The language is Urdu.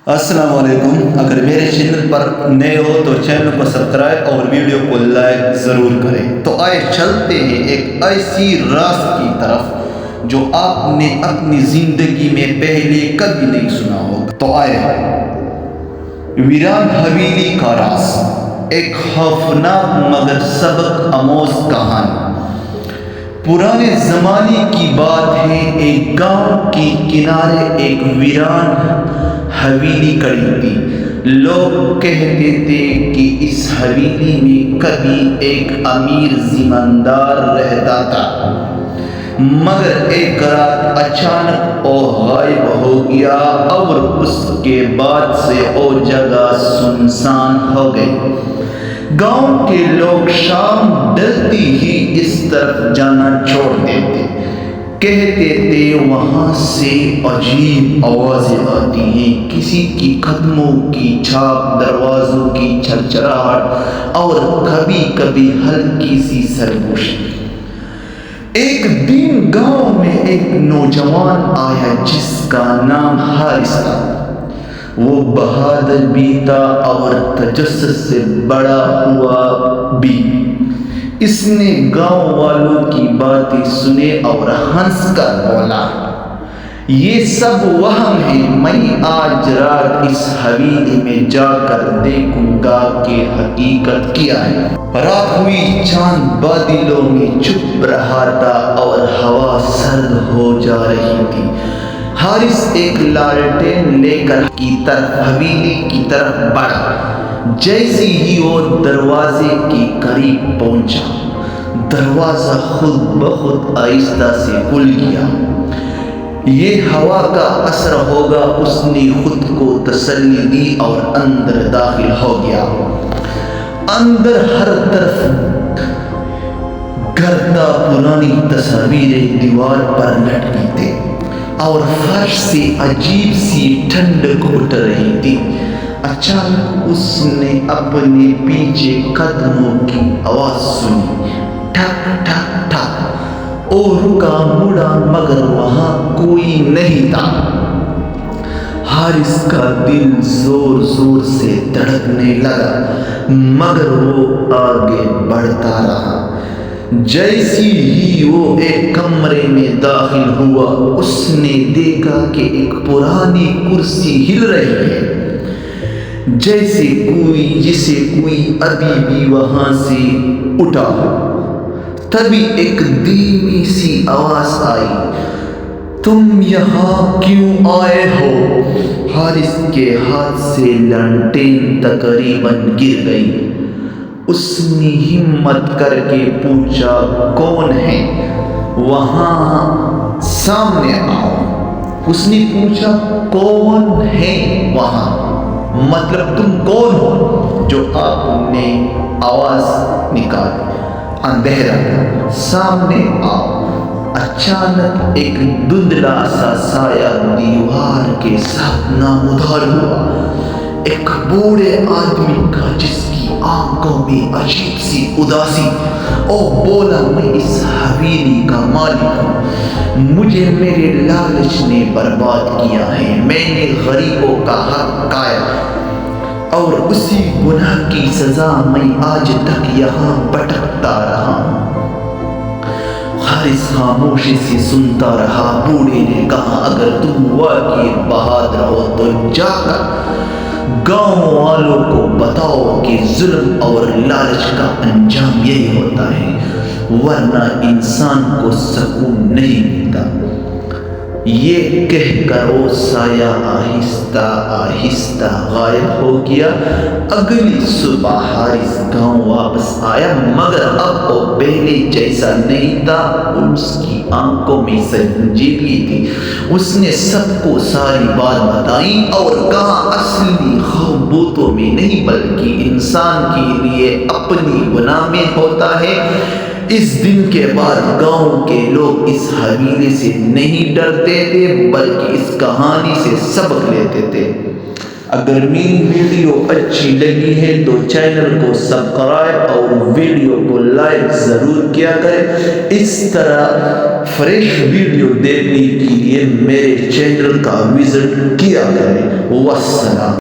السلام علیکم. اگر میرے چینل پر نئے ہو تو چینل کو سبسکرائب اور ویڈیو کو لائک ضرور کریں. تو آئے چلتے ہیں ایک ایسی راز کی طرف جو آپ نے اپنی زندگی میں پہلے کبھی نہیں سنا ہوگا. تو آئے ویران حویلی کا راز، ایک خوفناک مگر سبق آموز کہانی. پرانے زمانے کی بات ہے. ایک گاؤں کے کنارے ایک ویران حویلی کھڑی تھی. لوگ کہتے تھے کہ اس حویلی میں کبھی ایک امیر زمیندار رہتا تھا، مگر ایک رات اچانک وہ غائب ہو گیا اور اس کے بعد سے وہ جگہ سنسان ہو گئی. گاؤں کے لوگ شام ڈھلتے ہی اس طرف جانا چھوڑ دیتے. کہتے تھے وہاں سے عجیب آوازیں آتی ہیں، کسی کی قدموں کی چھاپ، دروازوں کی چھرچراہٹ اور کبھی کبھی ہلکی سی سرگوشی. ایک دن گاؤں میں ایک نوجوان آیا جس کا نام حارث تھا. وہ بہادر بھی تھا اور تجسس سے بڑا ہوا بھی. اس نے گاؤں والوں کی باتیں سنے اور ہنس کر بولا، یہ سب وہم ہے. میں آج رات اس حویلی میں جا کر دیکھوں گا کہ حقیقت کیا ہے. رات ہوئی، چاند بادلوں میں چھپ رہا تھا اور ہوا سرد ہو جا رہی تھی. حارث ایک لالٹین لے کر حویلی کی طرف بڑھا. جیسے ہی وہ دروازے کے قریب پہنچا، دروازہ خود بخود آہستہ سے کھل گیا. یہ ہوا کا اثر ہوگا، اس نے خود کو تسلی دی اور اندر داخل ہو گیا. اندر ہر طرف گردا پرانی تصاویریں دیوار پر لٹکی تھیں اور فرش سے عجیب سی ٹھنڈک اٹھ رہی تھی. اچانک اس نے اپنے پیچھے قدموں کی آواز سنی، ٹھک ٹھک ٹھک. اور رکا، مڑا، مگر وہاں کوئی نہیں تھا. حارث کا دل زور زور سے دھڑکنے لگا، مگر وہ آگے بڑھتا رہا. جیسے ہی وہ ایک کمرے میں داخل ہوا، اس نے دیکھا کہ ایک پرانی کرسی ہل رہی ہے، جسے کوئی ابھی بھی وہاں سے اٹھا ہو. تبھی ایک دھیمی سی آواز آئی، تم یہاں کیوں آئے ہو؟ حارث کے ہاتھ سے لانٹین تقریباً گر گئی. اس نے ہمت کر کے پوچھا، کون ہے وہاں؟ سامنے آؤ. اس نے پوچھا، کون ہے وہاں؟ مطلب تم کون ہو؟ جو آپ نے آواز نکالی. اندھیرا، سامنے آؤ. اچانک ایک دھندلا سا سایہ دیوار کے ساتھ نمودار ہوا، ایک بوڑھے آدمی کا جس کی آنکھوں میں عجیب سی اداسی. او بولا، میں اس حویلی کا مالک ہوں. مجھے میرے لالچ نے برباد کیا ہے. میں نے غریبوں کا حق کھایا اور اسی گناہ کی سزا میں آج تک یہاں بھٹکتا رہا ہوں. حارث خاموشی سے سنتا رہا. بوڑھے نے کہا، اگر تم واقعی بہادر ہو تو جا کر گاؤں والوں کو بتاؤ کہ ظلم اور لالچ کا انجام یہی ہوتا ہے، ورنہ انسان کو سکون نہیں ملتا. یہ کہہ کر وہ سایہ آہستہ آہستہ غائب ہو گیا. اگلی صبح حارث گاؤں واپس آیا، مگر اب وہ پہلے جیسا نہیں تھا. اس کی آنکھوں میں سنجیدگی تھی. اس نے سب کو ساری بات بتائی اور کہا، اصلی خوف بتوں میں نہیں بلکہ انسان کے لیے اپنی گناہ میں ہوتا ہے. اس دن کے بعد گاؤں کے لوگ اس حویلی سے نہیں ڈرتے تھے بلکہ اس کہانی سے سبق لیتے تھے. اگر میری ویڈیو اچھی لگی ہے تو چینل کو سبسکرائب اور ویڈیو کو لائک ضرور کیا کریں۔ اس طرح فریش ویڈیو دیکھنے کے لیے میرے چینل کا وزٹ کیا کریں۔ والسلام۔